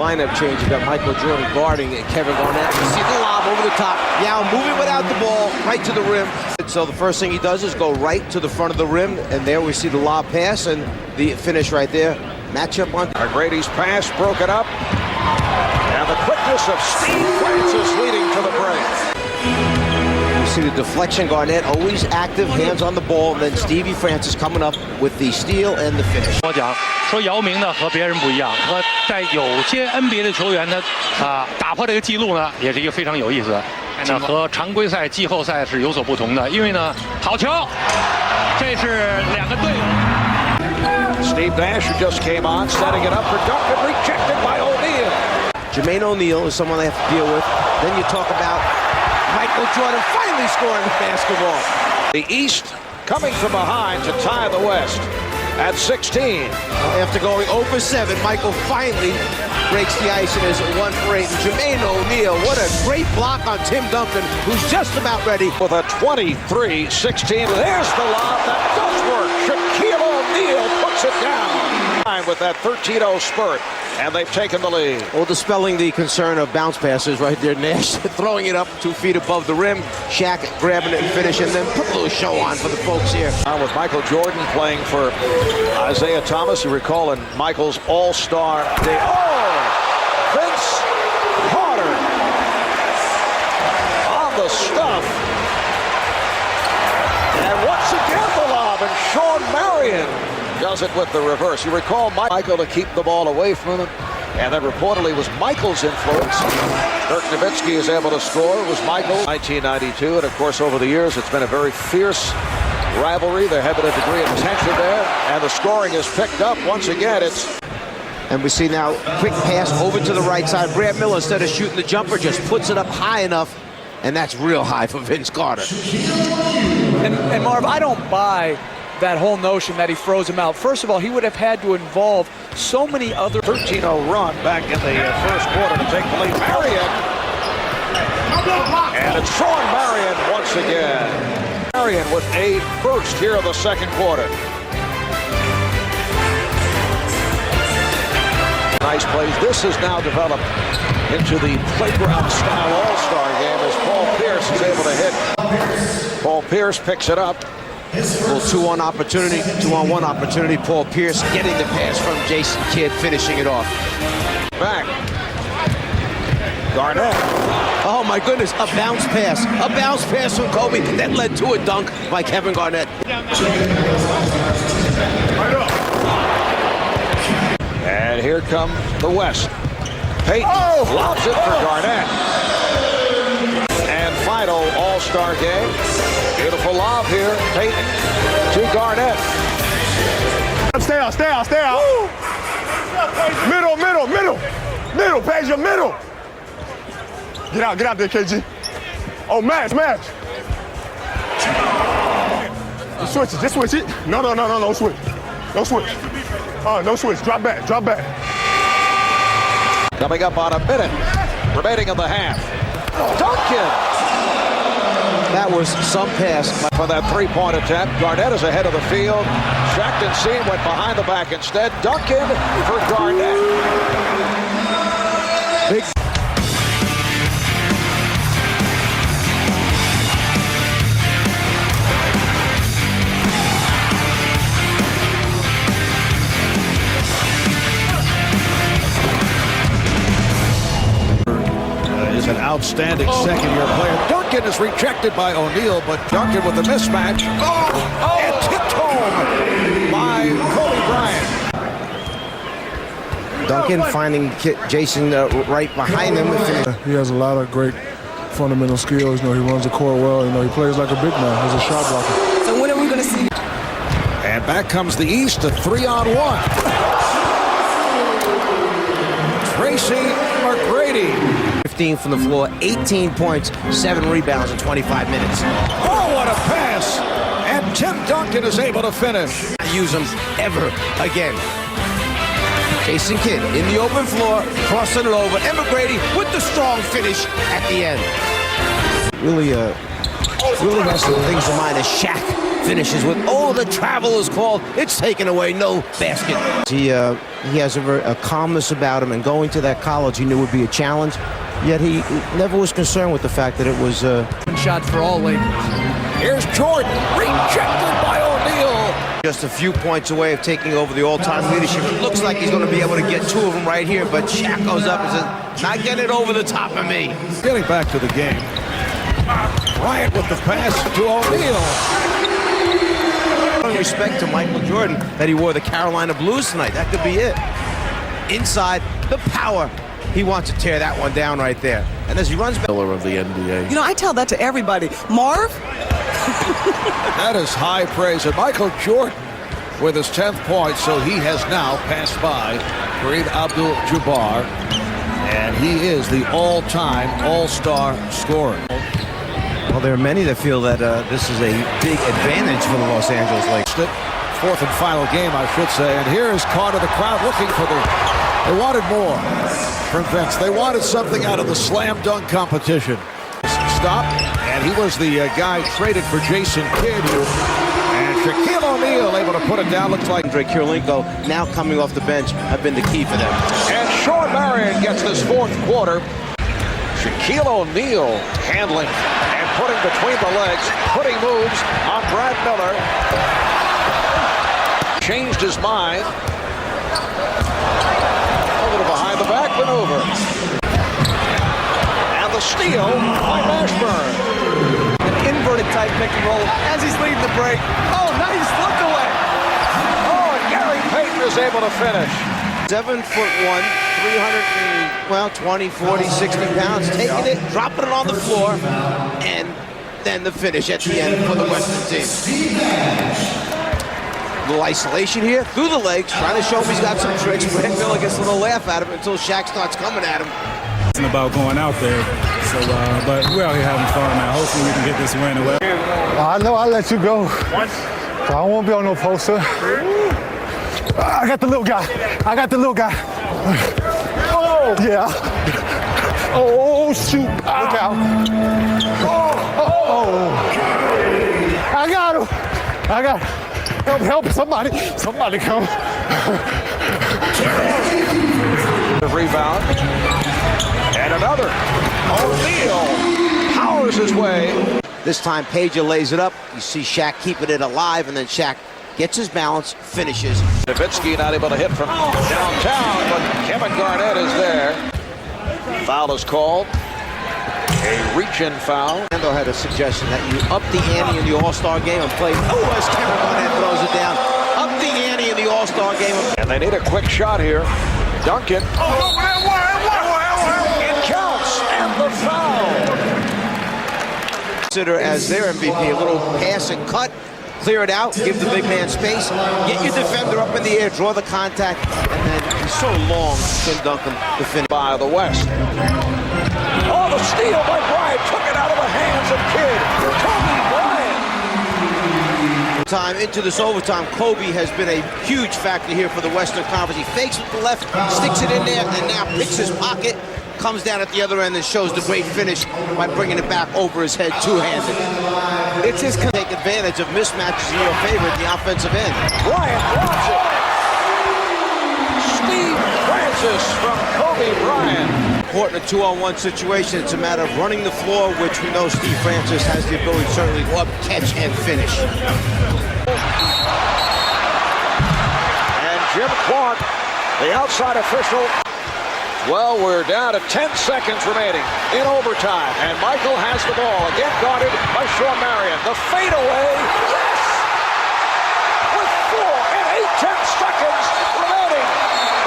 Lineup change. You got Michael Jordan guarding Kevin Garnett. You see the lob over the top. Yao moving without the ball right to the rim. So the first thing he does is go right to the front of the rim, and there we see the lob pass and the finish right there. Matchup on Grady's pass broken up, and the quickness of Steve Francis leading to the break. You see the deflection. Garnett always active, hands on the ball, and then Stevie Francis coming up with the steal and the finish. 我讲说姚明呢和别人不一样，和在有些 NBA 的球员呢打破这个记录呢，也是一个非常有意思的。那和常规赛、季后赛是有所不同的，因为呢好球，这是两个队友。 Steve Nash, who just came on, setting it up for Duncan, rejected by O'Neal. Jermaine O'Neal is someone they have to deal with. Then you talk about Michael Jordan finally scoring the basketball. The East coming from behind to tie the West at 16. After going 0 for 7, Michael finally breaks the ice and is 1 for 8. And Jermaine O'Neal, what a great block on Tim Duncan, who's just about ready. With a 23-16, there's the lob that does work. Shaquille O'Neal puts it down with that 13-0 spurt, and they've taken the lead. Well, dispelling the concern of bounce passes right there. Nash throwing it up 2 feet above the rim. Shaq grabbing it and finishing, and then put a little show on for the folks here. With Michael Jordan playing for Isaiah Thomas, you recall in Michael's All-Star Day. Oh! Vince Carter on the stuff. And once again the lob, and Sean Marion does it with the reverse. You recall Michael to keep the ball away from him, and then reportedly was Michael's influence. Dirk Nowitzki is able to score. It was Michael 1992, and of course over the years it's been a very fierce rivalry. There had been a degree of tension there, and the scoring is picked up once again. And we see now quick pass over to the right side. Brad Miller, instead of shooting the jumper, just puts it up high enough, and that's real high for Vince Carter. And Marv, I don't buy that whole notion that he throws him out. First of all, he would have had to involve so many other 13-0 run back in the first quarter to take the lead. Marion, and it's Sean Marion once again. Marion with a burst here in the second quarter. Nice plays. This has now developed into the playground-style all-star game as Paul Pierce is able to hit. Paul Pierce picks it up. A little 2-on opportunity, 2-on-1 opportunity. Paul Pierce getting the pass from Jason Kidd, finishing it off. Back. Garnett. Oh my goodness, a bounce pass. A bounce pass from Kobe that led to a dunk by Kevin Garnett. And here come the West. Peyton lobs it for Garnett. And final all-star game. Beautiful lob here. Peyton to Garnett. Stay out, stay out, stay out. Woo. Middle, middle, middle. Middle, Page, your middle. Get out there, KG. Oh, match. Switch it, just switch it. No, switch. No switch. No switch, drop back. Coming up on a minute remaining in the half. Duncan! That was some pass. For that three-point attempt, Garnett is ahead of the field. Shackton Seam went behind the back instead. Duncan for Garnett. Big. Is an outstanding second-year player. Duncan is rejected by O'Neal, but Duncan with a mismatch. And tipped home by Kobe Bryant. Duncan finding Jason right behind him. He has a lot of great fundamental skills. He runs the court well. He plays like a big man. He's a shot blocker. So when are we going to see? And back comes the East, a 3-on-1. Tracy McGrady. 15 from the floor, 18 points, 7 rebounds in 25 minutes. Oh, what a pass! And Tim Duncan is able to finish. Use him ever again. Jason Kidd in the open floor, crossing it over. And McGrady with the strong finish at the end. Really really has some things in mind as Shaq finishes with, oh, the travel is called. It's taken away, no basket. He has a calmness about him, and going to that college he knew would be a challenge, yet he never was concerned with the fact that it was... Shots for all Lakers. Here's Jordan, rejected by O'Neal. Just a few points away of taking over the all-time leadership. It looks like he's going to be able to get two of them right here, but Shaq goes up and says, not getting it over the top of me. Getting back to the game. Bryant with the pass to O'Neal. Respect to Michael Jordan that he wore the Carolina Blues tonight. That could be it. Inside, the power. He wants to tear that one down right there. And as he runs back... Of the NBA. You know, I tell that to everybody. Marv? That is high praise. And Michael Jordan with his 10th point, so he has now passed by Kareem Abdul-Jabbar, and he is the all-time all-star scorer. Well, there are many that feel that this is a big advantage for the Los Angeles Lakers. Fourth and final game, I should say. And here is Carter, the crowd looking for they wanted more from Vince. They wanted something out of the slam dunk competition. Stop, and he was the guy traded for Jason Kidd. And Shaquille O'Neal able to put it down. Looks like Andre Kirilenko now coming off the bench have been the key for them. And Sean Marion gets this fourth quarter. Shaquille O'Neal handling and putting between the legs, putting moves on Brad Miller. Changed his mind. A little behind the back maneuver. And the steal by Mashburn. An inverted type pick and roll as he's leading the break. Oh, nice look away. Oh, and Gary Payton is able to finish. 7'1", 20, 40, 60 pounds, taking it, dropping it on the floor, and then the finish at the end for the Western team. A little isolation here, through the legs, trying to show him he's got some tricks. Brad Miller gets a little laugh at him until Shaq starts coming at him. It's about going out there, so but we're out here having fun now. Hopefully we can get this win away. I know I let you go. I don't want to be on no poster. I got the little guy. I got the little guy. Oh! Yeah. Oh, shoot. Look out. Oh. I got him. I got him. Help somebody. Somebody come. The rebound. And another. O'Neal powers his way. This time, Peja lays it up. You see Shaq keeping it alive, and then Shaq gets his balance, finishes. Nowitzki not able to hit from downtown, but Kevin Garnett is there. Foul is called. A reach-in foul. Orlando had a suggestion that you up the ante in the All-Star game and play. Oh, as Kevin Garnett throws it down. Up the ante in the All-Star game. And they need a quick shot here. Duncan. It counts, and the foul. Consider as their MVP, a little pass and cut. Clear it out, give the big man space, get your defender up in the air, draw the contact, and then he's so long, Tim Duncan, the finish. By the West. Oh, the steal by Bryant took it out of the hands of Kidd. Kobe Bryant. Time into this overtime, Kobe has been a huge factor here for the Western Conference. He fakes with the left, sticks it in there, and now picks his pocket, comes down at the other end and shows the great finish by bringing it back over his head two-handed. It's his take advantage of mismatches in your favor at the offensive end. Bryant wants it. Steve Francis from Kobe Bryant. Important a 2-on-1 situation. It's a matter of running the floor, which we know Steve Francis has the ability to certainly go up, catch, and finish. And Jim Clark, the outside official. Well, we're down to 10 seconds remaining in overtime, and Michael has the ball, again guarded by Sean Marion. The fadeaway, yes! With 4 and 8/10 seconds remaining,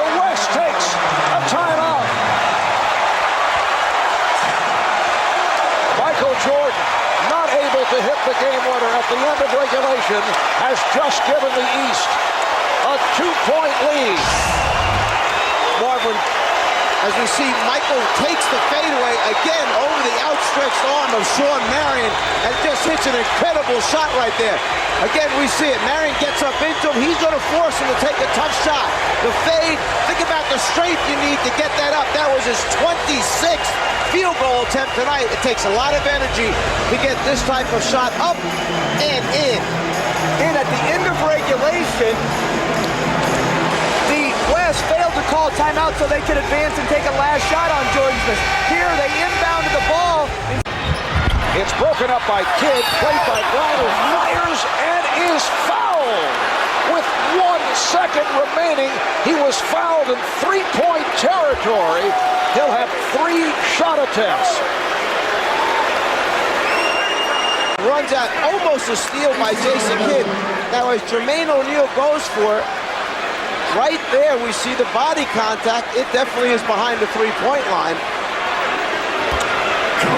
the West takes a timeout. Michael Jordan, not able to hit the game winner at the end of regulation, has just given the East a 2-point lead. Marvin, as we see Michael takes the fadeaway again over the outstretched arm of Shawn Marion and just hits an incredible shot right there. Again, we see it. Marion gets up into him. He's going to force him to take a tough shot. The fade, think about the strength you need to get that up. That was his 26th field goal attempt tonight. It takes a lot of energy to get this type of shot up and in. And at the end of regulation, the West failed to call timeout so they could advance and take a last shot on Jordan Smith. Here they inbounded the ball. It's broken up by Kidd, played by Brown, who fires and is fouled. With 1 second remaining, he was fouled in three-point territory. He'll have 3 shot attempts. Runs out, almost a steal by Jason Kidd. Now as Jermaine O'Neal goes for it, right there we see the body contact. It definitely is behind the three-point line.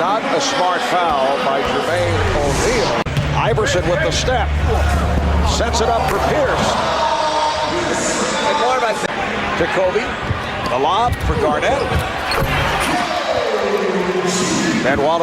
Not a smart foul by Jermaine O'Neal. Iverson with the step. Sets it up for Pierce. And more by To Kobe. The lob for Garnett. Ben Wallace.